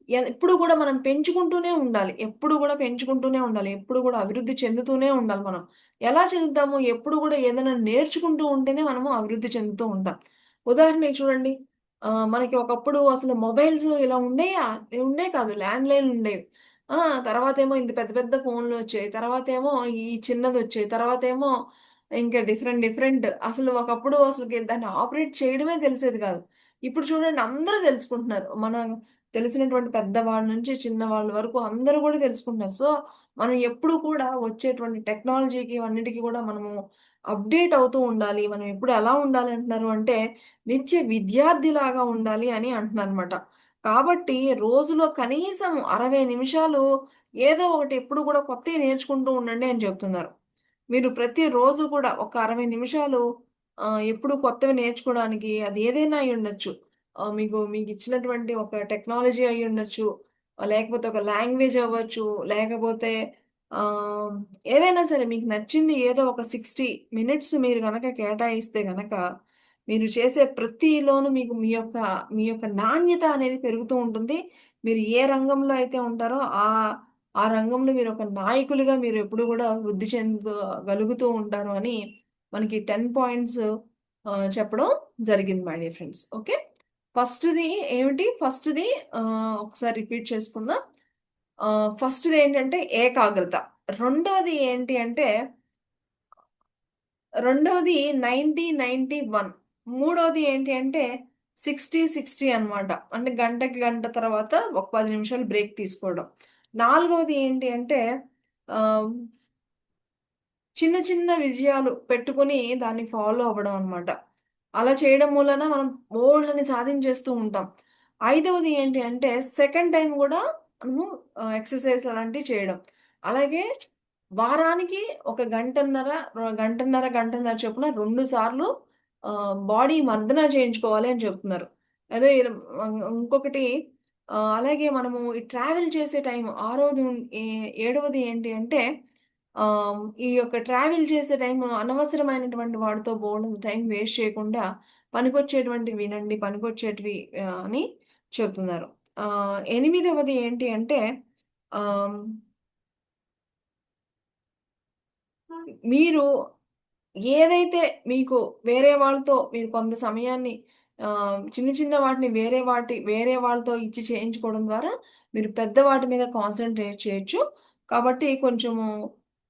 ఎప్పుడు కూడా మనం పెంచుకుంటూనే ఉండాలి. ఎప్పుడు కూడా పెంచుకుంటూనే ఉండాలి. ఎప్పుడు కూడా అభివృద్ధి చెందుతూనే ఉండాలి మనం. ఎలా చెందుతాము? ఎప్పుడు కూడా ఏదైనా నేర్చుకుంటూ ఉంటేనే మనము అభివృద్ధి చెందుతూ ఉంటాం. ఉదాహరణకి చూడండి, మనకి ఒకప్పుడు అసలు మొబైల్స్ ఇలా ఉండేయా? ఉండేవి కాదు. ల్యాండ్‌లైన్‌లు ఉండేవి. ఆ! తర్వాతేమో ఇంత పెద్ద పెద్ద ఫోన్‌లొచ్చాయి. తర్వాతేమో ఈ చిన్నదొచ్చాయి. తర్వాతేమో ఇంకా డిఫరెంట్ డిఫరెంట్ అసలు ఒకప్పుడు అసలకి దాన్ని ఆపరేట్ చేయడమే తెలిసేది కాదు. ఇప్పుడు చూడండి అందరూ తెలుసుకుంటున్నారు. తెలిసినటువంటి పెద్దవాళ్ళ నుంచి చిన్నవాళ్ళ వరకు అందరూ కూడా తెలుసుకుంటున్నారు. సో, మనం ఎప్పుడు కూడా వచ్చేటువంటి టెక్నాలజీకి అన్నిటికి కూడా మనము అప్‌డేట్ అవుతూ ఉండాలి. మనం ఎప్పుడు ఎలా ఉండాలి అంటున్నారు అంటే, నిత్య విద్యార్థిలాగా ఉండాలి అని అంటున్నారనమాట. కాబట్టి రోజులో కనీసం 60 నిమిషాలు ఏదో ఒకటి ఎప్పుడు కూడా కొత్తయి నేర్చుకుంటూ ఉండండి అని చెప్తున్నారు. మీరు ప్రతిరోజు కూడా ఒక 60 నిమిషాలు ఎప్పుడు కొత్తవి నేర్చుకోవడానికి అది ఏదైనా అయ్యుండొచ్చు. మీకిచ్చినటువంటి ఒక టెక్నాలజీ అయ్యుండొచ్చు. లేకపోతే ఒక లాంగ్వేజ్ అవ్వచ్చు. లేకపోతే ఆహ్, ఏదైనా సరే మీకు నచ్చింది ఏదో ఒక 60 మినిట్స్ మీరు గనక కేటాయిస్తే గనక, మీరు చేసే ప్రతిలోనూ మీకు మీ యొక్క నాణ్యత అనేది పెరుగుతూ ఉంటుంది. మీరు ఏ రంగంలో అయితే ఉంటారో ఆ రంగంలో మీరొక నాయకులుగా మీరెప్పుడు గూడా వృద్ధి గలుగుతూ ఉంటారు అని మనకి 10 పాయింట్స్ చెప్పడం జరిగింది మై డియర్ ఫ్రెండ్స్. ఓకే. ఫస్ట్‌ది ఏమిటి? ఫస్ట్‌ది ఒకసారి రిపీట్ చేసుకుందాం. ఫస్ట్‌దేంటంటే ఏకాగ్రత. రెండోది ఏంటి అంటే రెండోది 90, 91 మూడోది ఏంటి అంటే 60, 60 అన్నమాట. అంటే గంటకి గంట తర్వాత ఒక 10 నిమిషాలు బ్రేక్ తీసుకోవడం. నాలుగవది ఏంటి అంటే ఆహ్, చిన్న చిన్న విజయాలు పెట్టుకొని దాన్ని ఫాలో అవ్వడం అన్నమాట. అలా చేయడం మూలన మనం బోలెడన్ని సాధించేస్తూ ఉంటాం. ఐదవది ఏంటి అంటే సెకండ్ టైమ్ గూడా మనము ఎక్సర్‌సైజ్ అలాంటివి చేయడం. అలాగే వారానికి ఒక గంటన్నర చొప్పున 2 సార్లు బాడీ మర్దన చేయించుకోవాలి అని చెప్తున్నారు. అదే ఇంకొకటి అలాగే మనము ఈ ట్రావెల్ చేసే టైం ఆరోది ఏడవది ఏంటి అంటే ఈ యొక్క ట్రావెల్ చేసే టైము అనవసరమైనటువంటి వాటితో బోలెడు టైం వేస్ట్ చేయకుండా పనికొచ్చేటువంటివి వినండి, పనికొచ్చేటివి అని చెప్తున్నారు. ఎనిమిదవది ఏంటి అంటే ఆహ్, మీరు ఏదైతే మీకు వేరే వాళ్ళతో మీరు కొంత సమయాన్ని చిన్న చిన్న వాటిని వేరే వాళ్ళతో ఇచ్చి చేయించుకోవడం ద్వారా మీరు పెద్ద వాటి మీద కాన్సంట్రేట్ చేయొచ్చు. కాబట్టి కొంచెము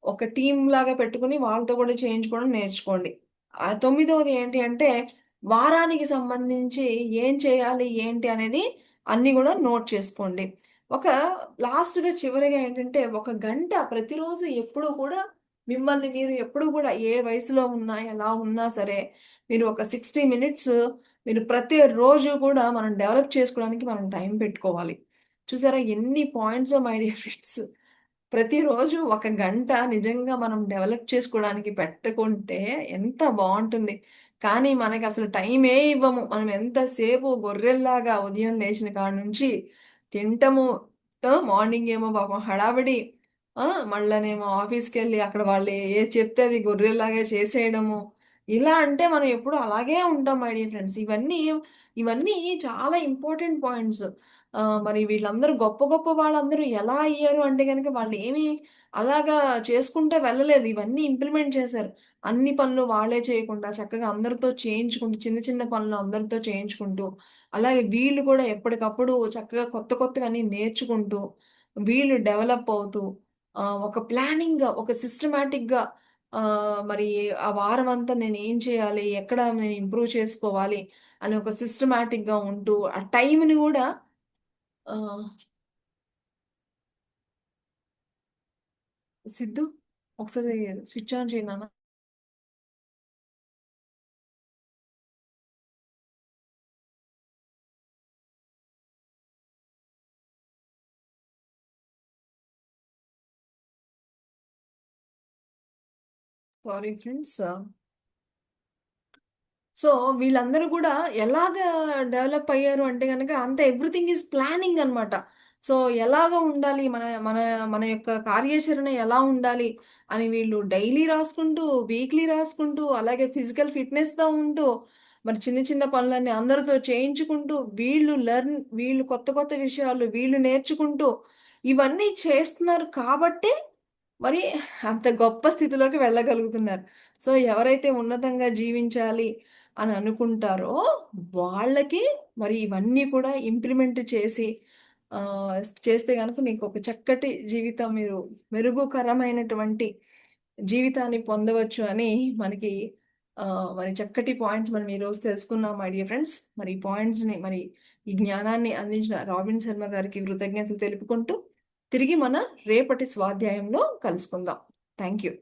ఒక టీమ్‌లాగా పెట్టుకొని వాళ్ళతో కూడా చేయించుకోవడం నేర్చుకోండి. తొమ్మిదవది ఏంటి అంటే వారానికి సంబంధించి ఏం చేయాలి, ఏంటి అనేది అన్నీ గూడా నోట్ చేసుకోండి. ఒక చివరగా ఏంటంటే ఒక గంట ప్రతిరోజు ఎప్పుడూ కూడా మిమ్మల్ని మీరు ఎప్పుడు గూడా ఏ వయసులో ఉన్నా, ఎలా ఉన్నా సరే, మీరు ఒక 60 మినిట్స్ మీరు ప్రతిరోజు కూడా మనం డెవలప్ చేసుకోవడానికి మనం టైం పెట్టుకోవాలి. చూసారా ఎన్ని పాయింట్సో మై డియర్ ఫ్రెండ్స్. ప్రతిరోజు ఒక గంట నిజంగా మనం డెవలప్ చేసుకోవడానికి పెట్టుకుంటే ఎంత బావుంటుంది. కానీ మనకసలు టైమే ఇవ్వము. మనం ఎంతసేపు గొర్రెల్లాగా ఉదయం లేచిన కాడ నుంచి తింటము. మార్నింగ్ ఏమో పాపం హడావిడి. మళ్ళనేమో ఆఫీస్‌కెళ్ళి అక్కడ వాళ్ళు ఏది చెప్తే అది గొర్రెల్లాగా చేసేయడము. ఇలా అంటే మనం ఎప్పుడు అలాగే ఉంటాం మై డియర్ ఫ్రెండ్స్. ఇవన్నీ చాలా ఇంపార్టెంట్ పాయింట్స్. మరి వీళ్ళందరూ గొప్ప గొప్ప వాళ్ళందరూ ఎలా అయ్యారు అంటే గనక వాళ్ళేమి అలాగా చేసుకుంటా వెళ్ళలేదు. ఇవన్నీ ఇంప్లిమెంట్ చేశారు. అన్ని పనులు వాళ్ళే చేయకుండా చక్కగా అందరితో చేయించుకుంటూ చిన్న చిన్న పనులు అందరితో చేయించుకుంటూ, అలాగే వీళ్ళు కూడా ఎప్పటికప్పుడు చక్కగా కొత్త కొత్తవన్నీ నేర్చుకుంటూ, వీళ్ళు డెవలప్ అవుతూ ఒక ప్లానింగ్‌గా, ఒక సిస్టమాటిక్‌గా మరి ఆ వారమంతా నేనేం చేయాలి? ఎక్కడ నేను ఇంప్రూవ్ చేసుకోవాలి? అని ఒక సిస్టమాటిక్‌గా ఉంటూ, ఆ టైంని గూడా ఆహ్, సిద్ధు ఒకసారి స్విచ్ ఆన్ చెయి నాన్న. Sorry friends. సో, వీళ్ళందరూ గూడా ఎలాగా డెవలప్ అయ్యారు అంటే గనక అంతా ఎవ్రీథింగ్ ఈజ్ ప్లానింగ్ అనమాట. సో, ఎలాగా ఉండాలి మన మన మన యొక్క కార్యాచరణ ఎలా ఉండాలి అని వీళ్ళు డైలీ రాసుకుంటూ, వీక్లీ రాసుకుంటూ, అలాగే ఫిజికల్ ఫిట్‌నెస్‌తో ఉంటూ, మరి చిన్న చిన్న పనులన్నీ అందరితో చేయించుకుంటూ, వీళ్ళు కొత్త కొత్త విషయాలు వీళ్ళు నేర్చుకుంటూ, ఇవన్నీ చేస్తున్నారు కాబట్టే మరి అంత గొప్ప స్థితిలోకి వెళ్ళగలుగుతున్నారు. సో, ఎవరైతే ఉన్నతంగా జీవించాలి అని అనుకుంటారో, వాళ్ళకి మరి ఇవన్నీ కూడా ఇంప్లిమెంట్ చేసి చేస్తే గనుక మీకొక చక్కటి జీవితం మీరు మెరుగుకరమైనటువంటి జీవితాన్ని పొందవచ్చు అని మనకి మరి చక్కటి పాయింట్స్ మనం ఈరోజు తెలుసుకున్నాం మై డియర్ ఫ్రెండ్స్. మరి ఈ పాయింట్స్‌ని మరి ఈ జ్ఞానాన్ని అందించిన రాబిన్ శర్మ గారికి కృతజ్ఞతలు తెలుపుకుంటూ తిరిగి మన రేపటి స్వాధ్యాయంలో కలుసుకుందాం. Thank you.